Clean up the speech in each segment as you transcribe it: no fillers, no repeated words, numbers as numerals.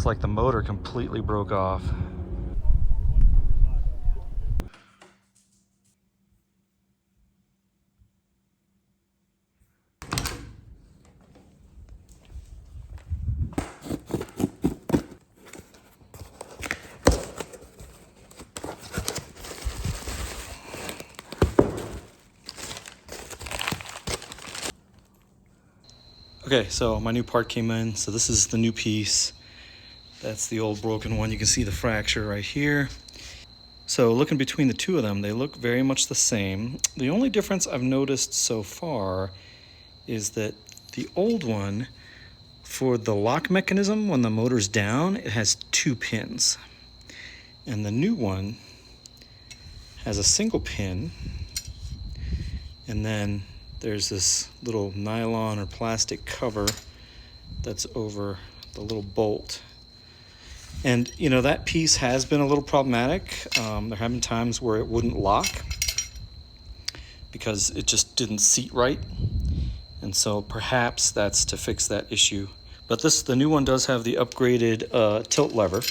looks like the motor completely broke off. Okay, so my new part came in. So this is the new piece. That's the old broken one. You can see the fracture right here. So looking between the two of them, they look very much the same. The only difference I've noticed so far is that the old one, for the lock mechanism, when the motor's down, it has 2 pins. And the new one has a single pin. And then there's this little nylon or plastic cover that's over the little bolt. And, you know, that piece has been a little problematic. There have been times where it wouldn't lock because it just didn't seat right. And so perhaps that's to fix that issue. But the new one does have the upgraded tilt lever.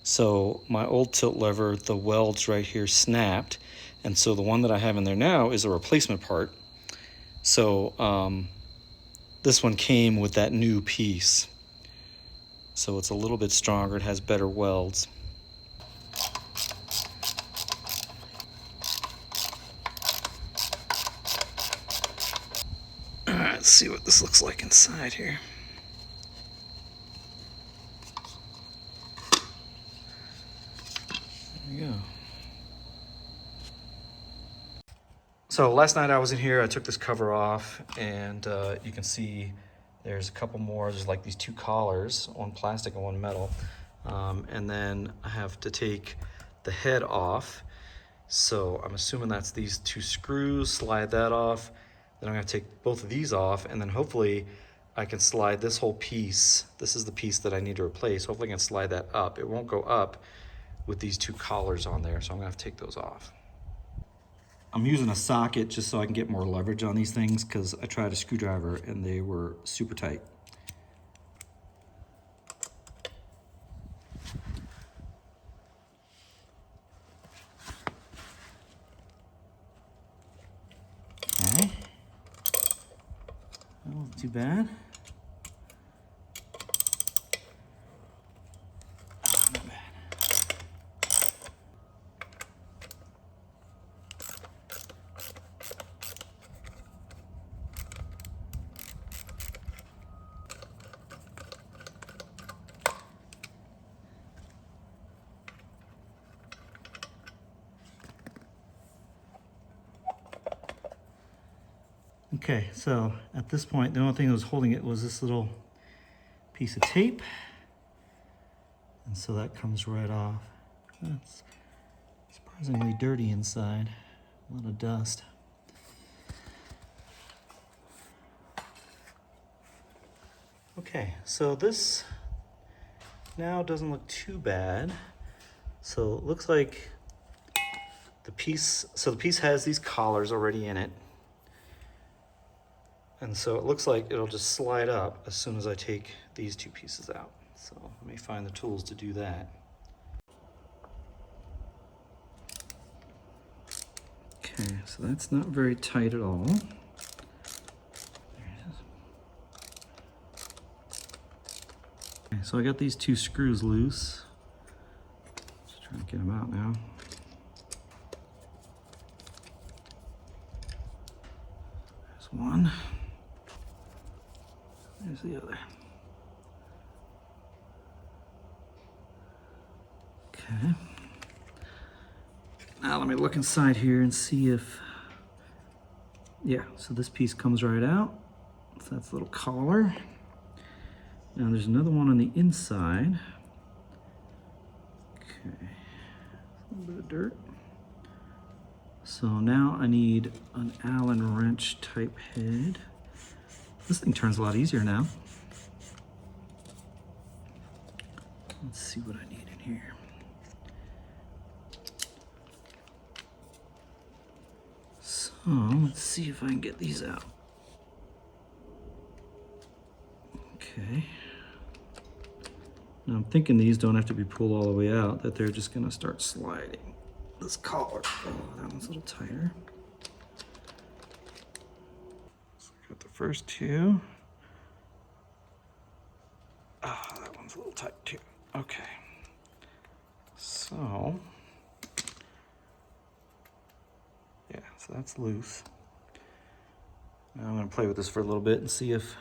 So my old tilt lever, the welds right here snapped. And so the one that I have in there now is a replacement part. So this one came with that new piece. So it's a little bit stronger, it has better welds. All right, let's see what this looks like inside here. There we go. So last night I was in here, I took this cover off, and you can see there's a couple more. There's like these 2 collars, one plastic and one metal. And then I have to take the head off. So I'm assuming that's these 2 screws, slide that off. Then I'm gonna take both of these off, and then hopefully I can slide this whole piece. This is the piece that I need to replace. Hopefully I can slide that up. It won't go up with these 2 collars on there, so I'm gonna have to take those off. I'm using a socket just so I can get more leverage on these things, because I tried a screwdriver and they were super tight. Okay. That wasn't too bad. Not bad. Okay, so at this point, the only thing that was holding it was this little piece of tape. And so that comes right off. It's surprisingly dirty inside, a lot of dust. Okay, so this now doesn't look too bad. So it looks like the piece has these collars already in it. And so it looks like it'll just slide up as soon as I take these 2 pieces out. So let me find the tools to do that. Okay, so that's not very tight at all. There it is. Okay, so I got these 2 screws loose. Just trying to get them out now. There's one. There's the other. Okay. Now let me look inside here and see if, yeah, so this piece comes right out. So that's the little collar. Now there's another one on the inside. Okay, a little bit of dirt. So now I need an Allen wrench type head. This thing turns a lot easier now. Let's see what I need in here. So let's see if I can get these out. Okay. Now I'm thinking these don't have to be pulled all the way out, that they're just gonna start sliding. This collar, oh, that one's a little tighter. So we got the first two. Ah, that one's a little tight too. Okay. So, yeah, so that's loose. Now I'm gonna play with this for a little bit and see if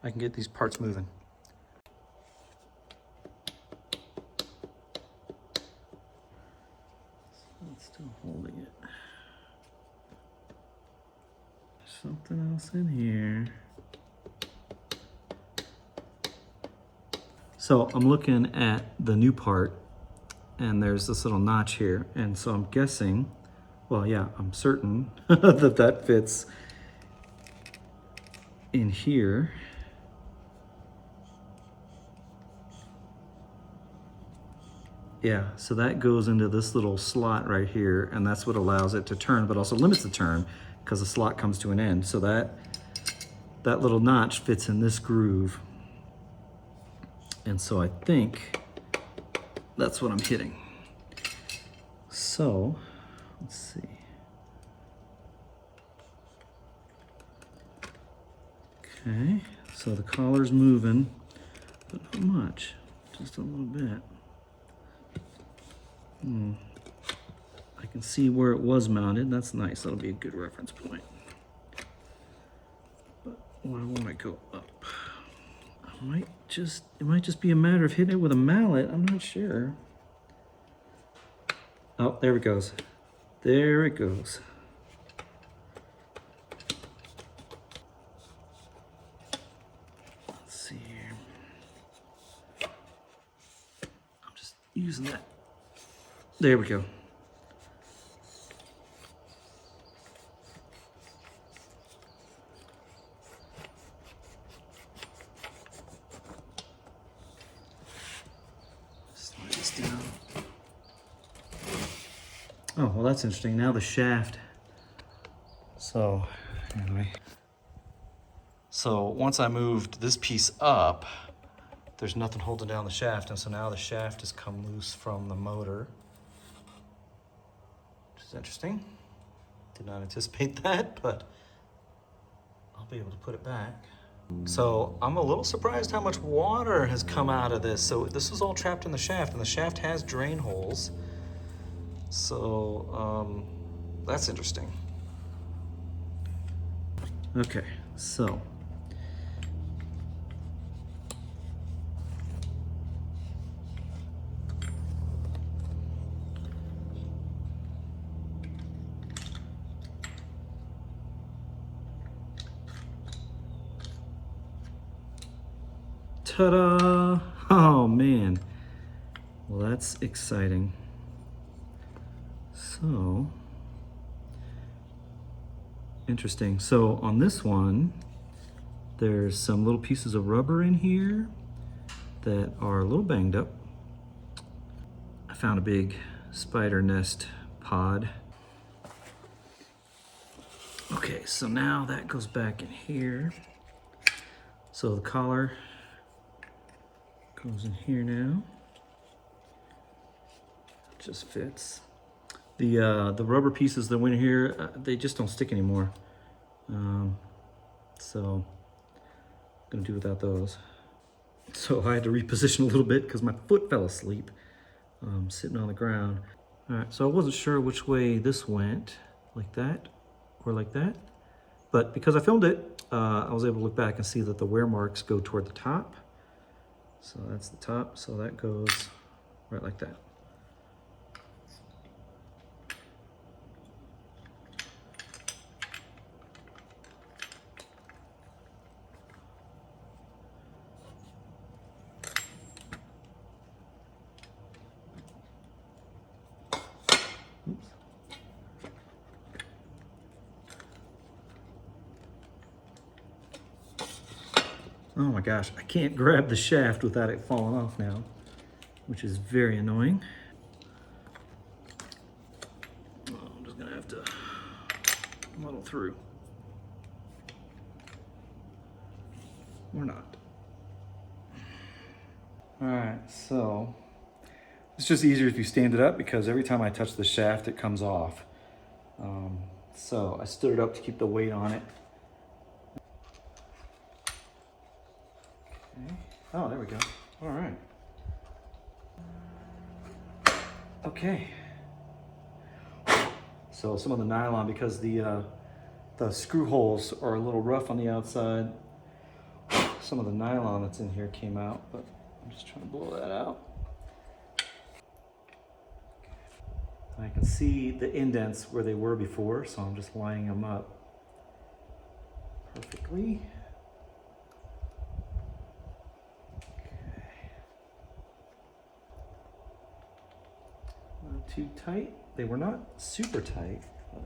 I can get these parts moving. So it's still holding it. There's something else in here. So I'm looking at the new part, and there's this little notch here, and so I'm guessing, well, yeah, I'm certain that that fits in here. Yeah, so that goes into this little slot right here, and that's what allows it to turn, but also limits the turn because the slot comes to an end. So that little notch fits in this groove. And so I think that's what I'm hitting. So, let's see. Okay, so the collar's moving, but not much, just a little bit. I can see where it was mounted. That's nice. That'll be a good reference point. But when I want to go up, it might just be a matter of hitting it with a mallet. I'm not sure. Oh, there it goes. There it goes. Let's see here. I'm just using that. There we go. Slide this down. Oh, well, that's interesting. Now the shaft. So, anyway. So once I moved this piece up, there's nothing holding down the shaft, and so now the shaft has come loose from the motor. Which is interesting. Did not anticipate that, but I'll be able to put it back. So I'm a little surprised how much water has come out of this. So this was all trapped in the shaft, and the shaft has drain holes. So that's interesting. Okay, so ta-da! Oh man, well that's exciting. So, interesting. So on this one, there's some little pieces of rubber in here that are a little banged up. I found a big spider nest pod. Okay, so now that goes back in here. So the collar goes in here now. It just fits. The rubber pieces that went here, they just don't stick anymore. So I'm gonna do without those. So I had to reposition a little bit because my foot fell asleep sitting on the ground. All right, so I wasn't sure which way this went, like that or like that. But because I filmed it, I was able to look back and see that the wear marks go toward the top. So that's the top, so that goes right like that. Oops. Oh my gosh, I can't grab the shaft without it falling off now, which is very annoying. Oh, I'm just gonna have to muddle through. Or not. All right, so it's just easier if you stand it up because every time I touch the shaft, it comes off. So I stood it up to keep the weight on it. Okay. Oh, there we go. All right. Okay. So some of the nylon, because the screw holes are a little rough on the outside, some of the nylon that's in here came out, but I'm just trying to blow that out. I can see the indents where they were before, so I'm just lining them up perfectly. Okay. Not too tight. They were not super tight, but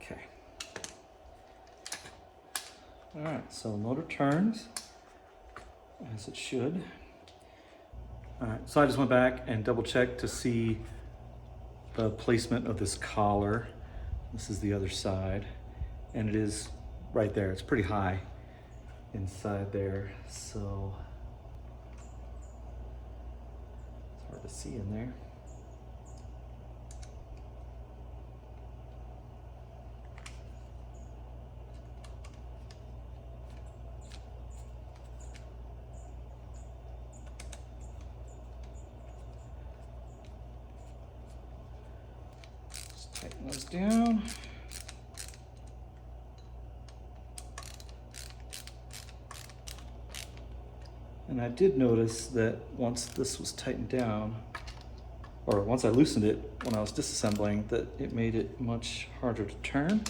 okay. All right, so the motor turns as it should. All right, so I just went back and double checked to see the placement of this collar. This is the other side, and it is right there. It's pretty high inside there, so it's hard to see in there. Just tighten those down. And I did notice that once this was tightened down, or once I loosened it when I was disassembling, that it made it much harder to turn.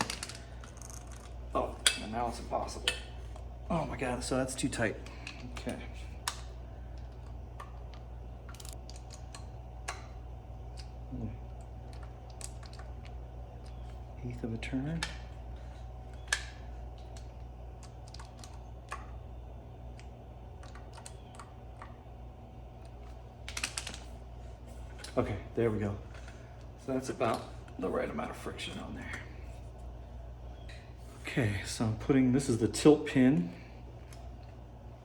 Oh, and now it's impossible. Oh my God, so that's too tight. Okay. Eighth of a turn. Okay, there we go. So that's about the right amount of friction on there. Okay, so I'm putting, this is the tilt pin,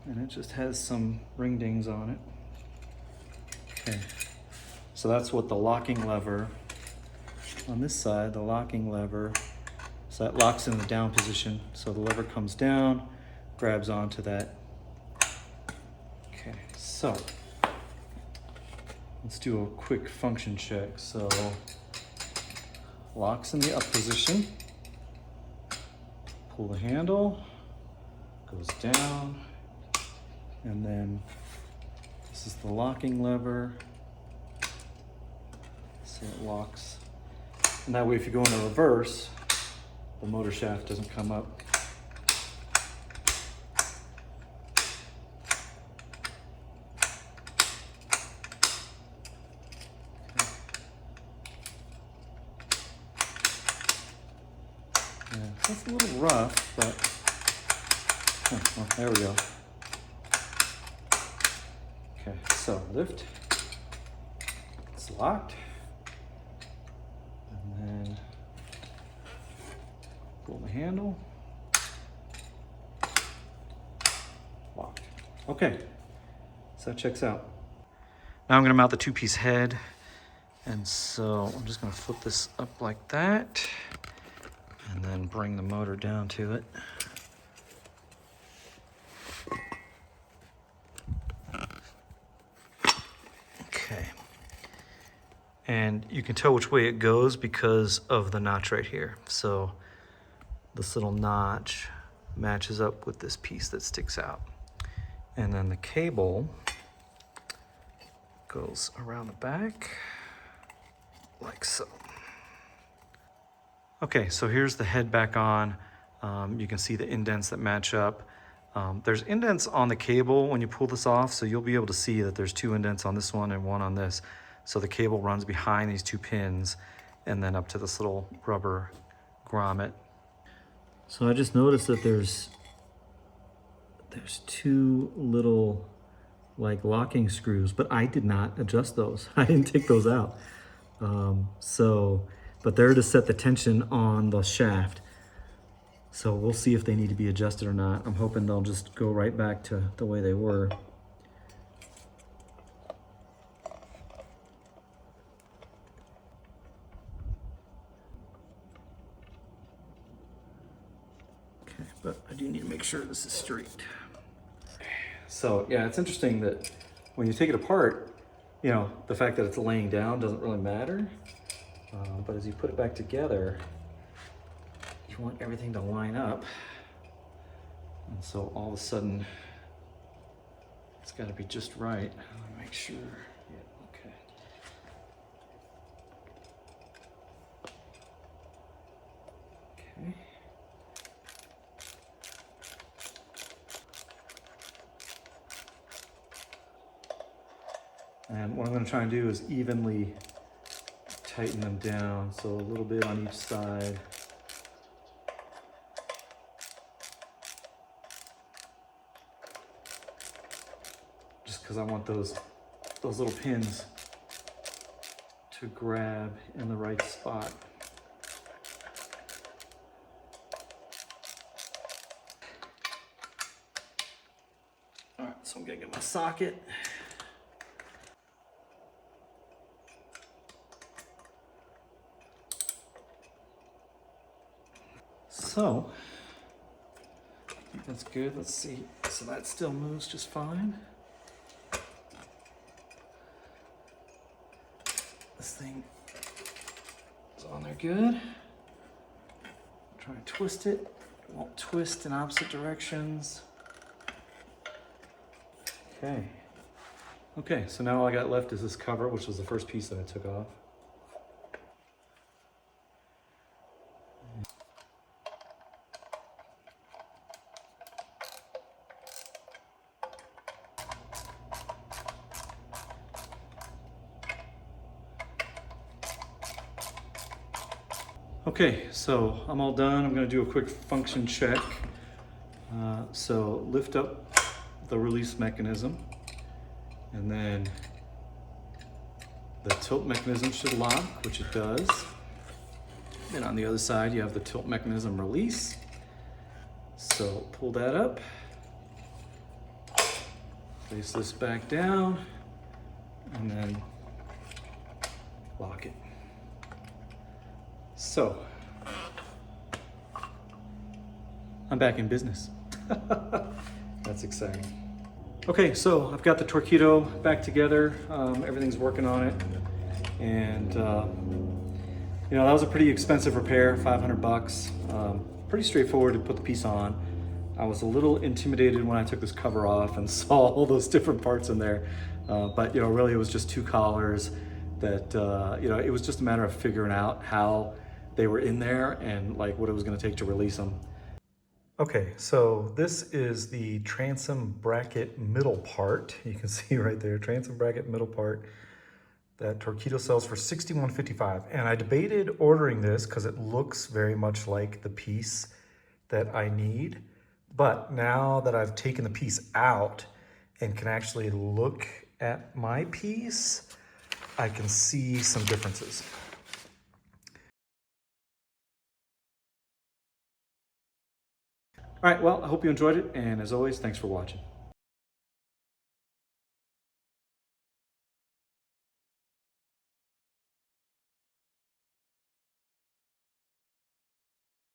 and it just has some ring dings on it. Okay, so that's what the locking lever, on this side, the locking lever, so that locks in the down position. So the lever comes down, grabs onto that. Okay, so let's do a quick function check. So locks in the up position, pull the handle, goes down, and then this is the locking lever. So it locks. And that way if you go into reverse, the motor shaft doesn't come up. Yeah, that's a little rough, but well, there we go. Okay, so lift, it's locked, and then pull the handle, locked. Okay, so that checks out. Now I'm gonna mount the two-piece head, and so I'm just gonna flip this up like that, and then bring the motor down to it. Okay. And you can tell which way it goes because of the notch right here. So this little notch matches up with this piece that sticks out. And then the cable goes around the back like so. Okay, so here's the head back on. You can see the indents that match up. There's indents on the cable when you pull this off, so you'll be able to see that there's two indents on this one and one on this. So the cable runs behind these two pins and then up to this little rubber grommet. So I just noticed that there's two little like locking screws, but I did not adjust those. I didn't take those out. But they're to set the tension on the shaft. So we'll see if they need to be adjusted or not. I'm hoping they'll just go right back to the way they were. Okay, but I do need to make sure this is straight. So yeah, it's interesting that when you take it apart, you know, the fact that it's laying down doesn't really matter. But as you put it back together, you want everything to line up. And so all of a sudden, it's got to be just right. Let me make sure. Yeah, okay. Okay. And what I'm going to try and do is evenly tighten them down. So a little bit on each side. Just because I want those little pins to grab in the right spot. All right, so I'm gonna get my socket. So, I think that's good. Let's see. So that still moves just fine. This thing is on there good. Try and twist it. It won't twist in opposite directions. Okay. Okay, so now all I got left is this cover, which was the first piece that I took off. Okay, so I'm all done. I'm gonna do a quick function check. So lift up the release mechanism, and then the tilt mechanism should lock, which it does. Then on the other side, you have the tilt mechanism release. So pull that up, place this back down, and then lock it. So, I'm back in business. That's exciting. Okay, so I've got the Torqeedo back together. Everything's working on it. And, you know, that was a pretty expensive repair, 500 bucks. Pretty straightforward to put the piece on. I was a little intimidated when I took this cover off and saw all those different parts in there. But, you know, really it was just two collars that, you know, it was just a matter of figuring out how they were in there and like what it was going to take to release them. Okay, so this is the transom bracket middle part. You can see right there, transom bracket middle part that Torqeedo sells for $61.55. And I debated ordering this because it looks very much like the piece that I need. But now that I've taken the piece out and can actually look at my piece, I can see some differences. All right, well, I hope you enjoyed it, and as always, thanks for watching.